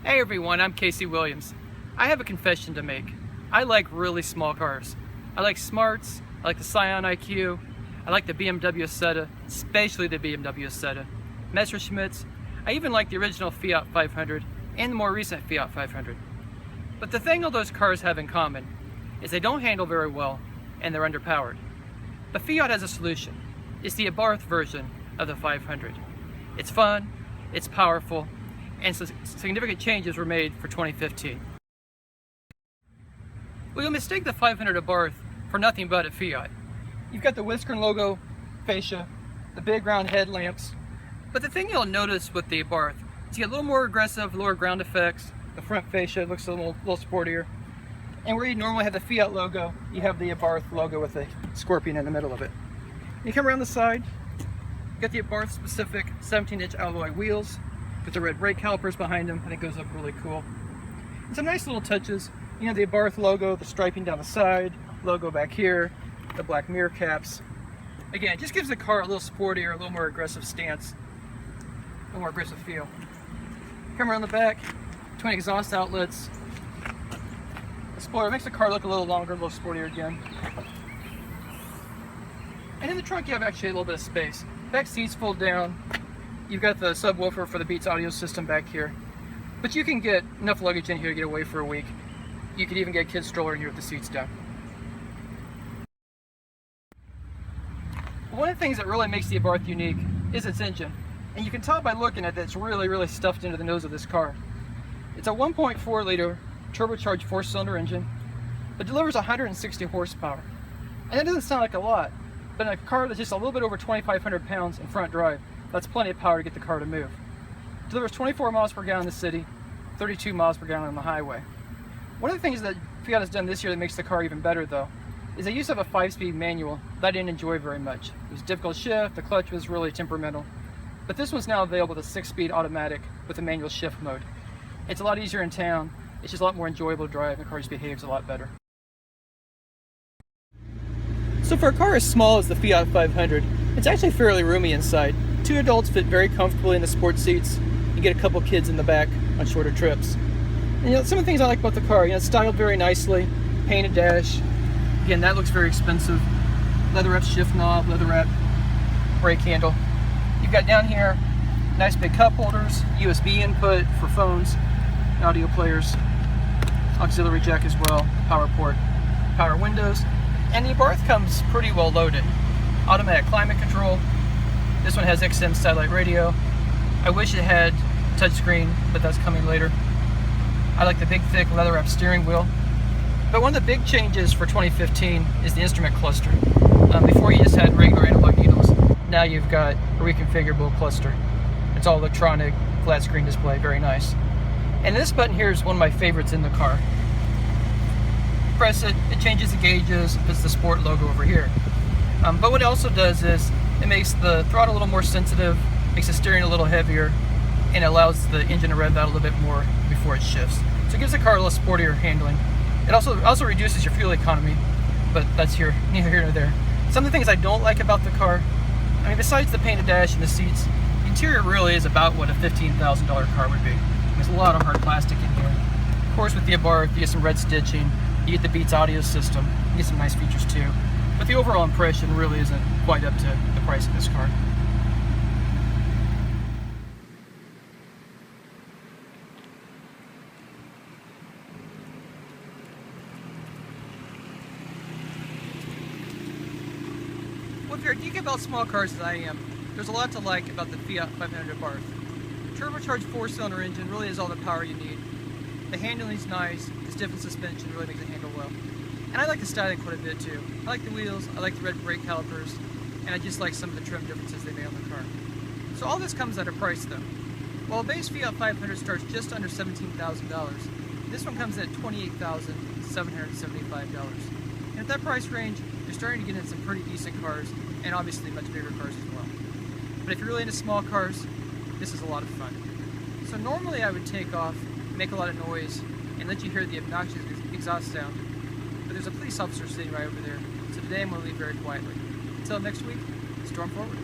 Hey everyone, I'm Casey Williams. I have a confession to make. I like really small cars. I like Smarts, I like the Scion IQ, I like the BMW Setta, especially the BMW Setta, Messerschmitts. I even like the original Fiat 500 and the more recent Fiat 500. But the thing all those cars have in common is they don't handle very well and they're underpowered. But Fiat has a solution. It's the Abarth version of the 500. It's fun, it's powerful, and significant changes were made for 2015. Well, you'll mistake the 500 Abarth for nothing but a Fiat. You've got the Whisker logo fascia, the big round headlamps, but the thing you'll notice with the Abarth is you get a little more aggressive lower ground effects. The front fascia looks a little sportier, and where you normally have the Fiat logo, you have the Abarth logo with a scorpion in the middle of it. You come around the side, you got the Abarth specific 17-inch alloy wheels with the red brake calipers behind them. I think goes up really cool. And some nice little touches. You know, the Abarth logo, the striping down the side, logo back here, the black mirror caps. Again, it just gives the car a little sportier, a little more aggressive stance, a little more aggressive feel. Come around the back, twin exhaust outlets. The spoiler makes the car look a little longer, a little sportier again. And in the trunk you have actually a little bit of space. Back seats fold down. You've got the subwoofer for the Beats audio system back here. But you can get enough luggage in here to get away for a week. You could even get a kid's stroller in here with the seats down. One of the things that really makes the Abarth unique is its engine. And you can tell by looking at it, it's really stuffed into the nose of this car. It's a 1.4 liter turbocharged 4-cylinder engine that delivers 160 horsepower. And that doesn't sound like a lot, but in a car that's just a little bit over 2,500 pounds in front drive, that's plenty of power to get the car to move. It delivers 24 miles per gallon in the city, 32 miles per gallon on the highway. One of the things that Fiat has done this year that makes the car even better though, is the use of a 5-speed manual that I didn't enjoy very much. It was difficult to shift, the clutch was really temperamental. But this one's now available with a 6-speed automatic with a manual shift mode. It's a lot easier in town, it's just a lot more enjoyable to drive, and the car just behaves a lot better. So for a car as small as the Fiat 500, it's actually fairly roomy inside. 2 adults fit very comfortably in the sports seats. You get a couple kids in the back on shorter trips. And you know, some of the things I like about the car, it's styled very nicely, painted dash. Again, that looks very expensive. Leather wrapped shift knob, leather wrapped brake handle. You've got down here nice big cup holders, USB input for phones, audio players, auxiliary jack as well, power port, power windows. And the Abarth comes pretty well loaded. Automatic climate control. This one has XM satellite radio. I wish it had touchscreen, but that's coming later. I like the big thick leather wrapped steering wheel. But one of the big changes for 2015 is the instrument cluster. Before you just had regular analog needles. Now you've got a reconfigurable cluster. It's all electronic, flat screen display, very nice. And this button here is one of my favorites in the car. Press it, it changes the gauges, puts the sport logo over here. But what it also does is it makes the throttle a little more sensitive, makes the steering a little heavier, and it allows the engine to rev out a little bit more before it shifts. So it gives the car a little sportier handling. It also reduces your fuel economy, but that's neither here nor there. Some of the things I don't like about the car, besides the painted dash and the seats, the interior really is about what a $15,000 car would be. There's a lot of hard plastic in here. Of course, with the Abarth, you get some red stitching, you get the Beats audio system, you get some nice features too. But the overall impression really isn't quite up to the price of this car. Well, if you're a geek about small cars as I am, there's a lot to like about the Fiat 500 Abarth. The turbocharged 4-cylinder engine really is all the power you need. The handling's nice, the stiffened suspension really makes it handle well. And I like the styling quite a bit too. I like the wheels, I like the red brake calipers, and I just like some of the trim differences they made on the car. So all this comes at a price though. While a base Fiat 500 starts just under $17,000, this one comes at $28,775. And at that price range, you're starting to get into some pretty decent cars, and obviously much bigger cars as well. But if you're really into small cars, this is a lot of fun. So normally I would take off, make a lot of noise, and let you hear the obnoxious exhaust sound. But there's a police officer sitting right over there, so today I'm going to leave very quietly. Until next week, storm forward.